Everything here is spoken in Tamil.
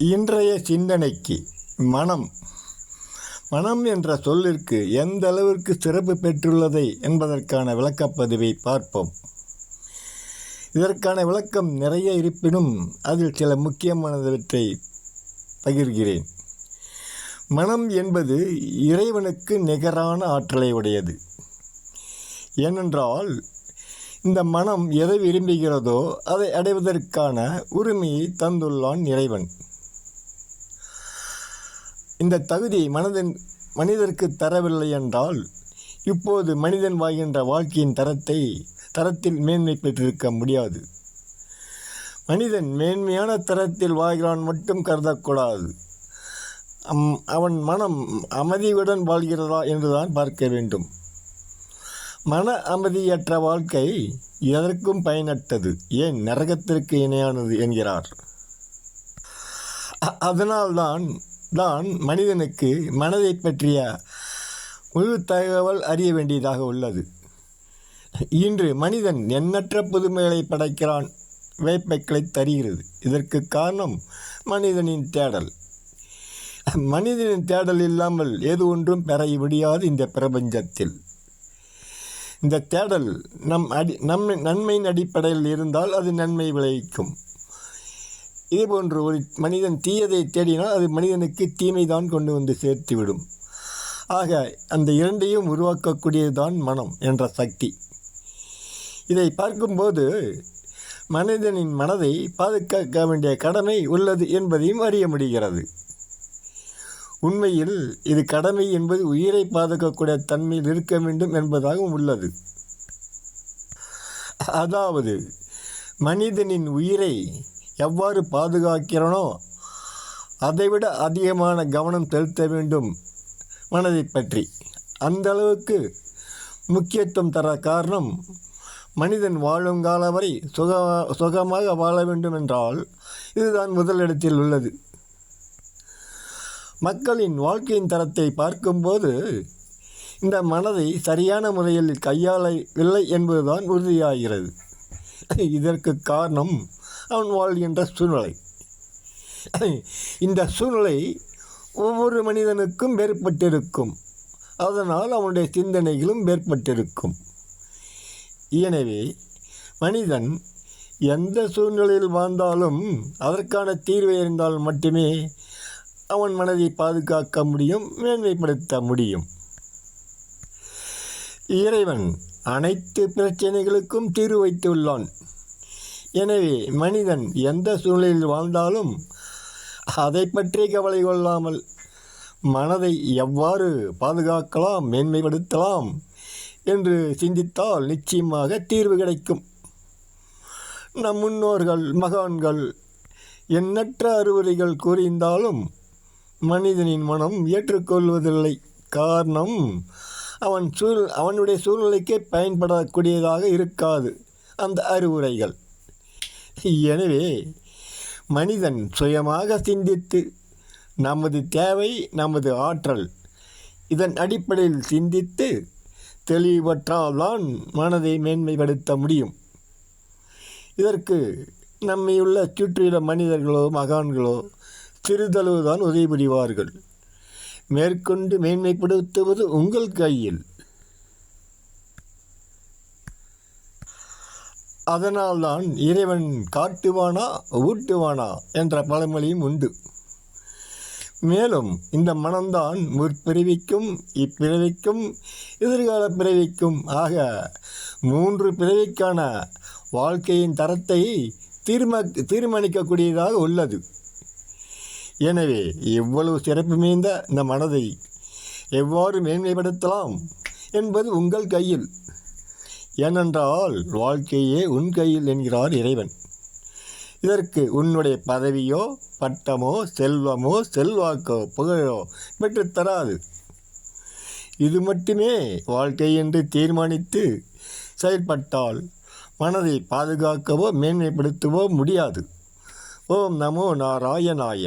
இன்றைய சிந்தனைக்கு மனம் மனம் என்ற சொல்லிற்கு எந்த அளவிற்கு சிறப்பு பெற்றுள்ளதை என்பதற்கான விளக்கப்பதிவை பார்ப்போம். இதற்கான விளக்கம் நிறைய இருப்பினும் அதில் சில முக்கியமானவற்றை பகிர்கிறேன். மனம் என்பது இறைவனுக்கு நிகரான ஆற்றலை உடையது. ஏனென்றால் இந்த மனம் எதை விரும்புகிறதோ அதை அடைவதற்கான உரிமையை தந்துள்ளான் இறைவன். இந்த தகுதி மனிதருக்கு தரவில்லை என்றால் இப்போது மனிதன் வாழ்கின்ற வாழ்க்கையின் தரத்தில் மேன்மை பெற்றிருக்க முடியாது. மனிதன் மேன்மையான தரத்தில் வாழ்கிறான் மட்டும் கருதக்கூடாது. அவன் மனம் அமைதியுடன் வாழ்கிறதா என்றுதான் பார்க்க வேண்டும். மன அமைதியற்ற வாழ்க்கை எதற்கும் பயனற்றது, ஏன் நரகத்திற்கு இணையானது என்கிறார். அதனால்தான் மனிதனுக்கு மனதை பற்றிய முழு தகவல் அறிய வேண்டியதாக உள்ளது. இன்று மனிதன் எண்ணற்ற புதுமைகளை படைக்கிறான், வேப்பைகளை தருகிறது. இதற்கு காரணம் மனிதனின் தேடல். மனிதனின் தேடல் இல்லாமல் எது ஒன்றும் பெற முடியாது இந்த பிரபஞ்சத்தில். இந்த தேடல் நன்மையின் அடிப்படையில் இருந்தால் அது நன்மை விளைவிக்கும். இதேபோன்று ஒரு மனிதன் தீயதை தேடினால் அது மனிதனுக்கு தீமைதான் கொண்டு வந்து சேர்த்துவிடும். ஆக அந்த இரண்டையும் உருவாக்கக்கூடியதுதான் மனம் என்ற சக்தி. இதை பார்க்கும்போது மனிதனின் மனதை பாதுகாக்க வேண்டிய கடமை உள்ளது என்பதையும் அறிய முடிகிறது. உண்மையில் இது கடமை என்பது உயிரை பாதுகாக்கக்கூடிய தன்மையில் இருக்க வேண்டும் என்பதாகவும் உள்ளது. அதாவது மனிதனின் உயிரை எவ்வாறு பாதுகாக்கிறனோ அதைவிட அதிகமான கவனம் செலுத்த வேண்டும் மனதை பற்றி. அந்த அளவுக்கு முக்கியத்துவம் தர காரணம் மனிதன் வாழும் காலம் வரை சுகமாக வாழ வேண்டும் என்றால் இதுதான் முதலிடத்தில் உள்ளது. மக்களின் வாழ்க்கையின் தரத்தை பார்க்கும்போது இந்த மனதை சரியான முறையில் கையாளவில்லை என்பதுதான் உறுதியாகிறது. இதற்கு காரணம் அவன் வாழ்கின்ற சூழ்நிலை. இந்த சூழ்நிலை ஒவ்வொரு மனிதனுக்கும் வேறுபட்டிருக்கும். அதனால் அவனுடைய சிந்தனைகளும் வேறுபட்டிருக்கும். எனவே மனிதன் எந்த சூழ்நிலையில் வாழ்ந்தாலும் அதற்கான தீர்வை அறிந்தால் மட்டுமே அவன் மனதை பாதுகாக்க முடியும், மேன்மைப்படுத்த முடியும். இறைவன் அனைத்து பிரச்சனைகளுக்கும் தீர்வு வைத்துள்ளான். எனவே மனிதன் எந்த சூழ்நிலையில் வாழ்ந்தாலும் அதை பற்றி கவலை கொள்ளாமல் மனதை எவ்வாறு பாதுகாக்கலாம், மேன்மைப்படுத்தலாம் என்று சிந்தித்தால் நிச்சயமாக தீர்வு கிடைக்கும். நம் முன்னோர்கள் மகான்கள் எண்ணற்ற அறிவுரைகள் கூறியிருந்தாலும் மனிதனின் மனம் ஏற்றுக்கொள்வதில்லை. காரணம் அவனுடைய சூழ்நிலைக்கே பயன்படக்கூடியதாக இருக்காது அந்த அறிவுரைகள். எனவே மனிதன் சுயமாக சிந்தித்து நமது தேவை, நமது ஆற்றல் இதன் அடிப்படையில் சிந்தித்து தெளிவற்றால்தான் மனதை மேன்மைப்படுத்த முடியும். இதற்கு நம்மையுள்ள சுற்றியுள்ள மனிதர்களோ மகான்களோ சிறிதளவுதான் உதவி புரிவார்கள். மேற்கொண்டு மேன்மைப்படுத்துவது உங்கள் கையில். அதனால்தான் இறைவன் காட்டுவானா ஊட்டுவானா என்ற பழமொழியும் உண்டு. மேலும் இந்த மனம்தான் முற்பிறவிக்கும் இப்பிறவிக்கும் எதிர்கால பிறவிக்கும் ஆக 3 பிறவிக்கான வாழ்க்கையின் தரத்தை தீர்மானிக்கக்கூடியதாக உள்ளது. எனவே இவ்வளவு சிறப்பு மிகுந்த இந்த மனதை எவ்வாறு மேன்மைப்படுத்தலாம் என்பது உங்கள் கையில். ஏனென்றால் வாழ்க்கையே உன் கையில் என்கிறார் இறைவன். இதற்கு உன்னுடைய பதவியோ பட்டமோ செல்வமோ செல்வாக்கோ புகழோ பெற்றுத்தராது. இது மட்டுமே வாழ்க்கை என்று தீர்மானித்து செயல்பட்டால் மனதை பாதுகாக்கவோ மேன்மைப்படுத்தவோ முடியாது. ஓம் நமோ நாராயணாய.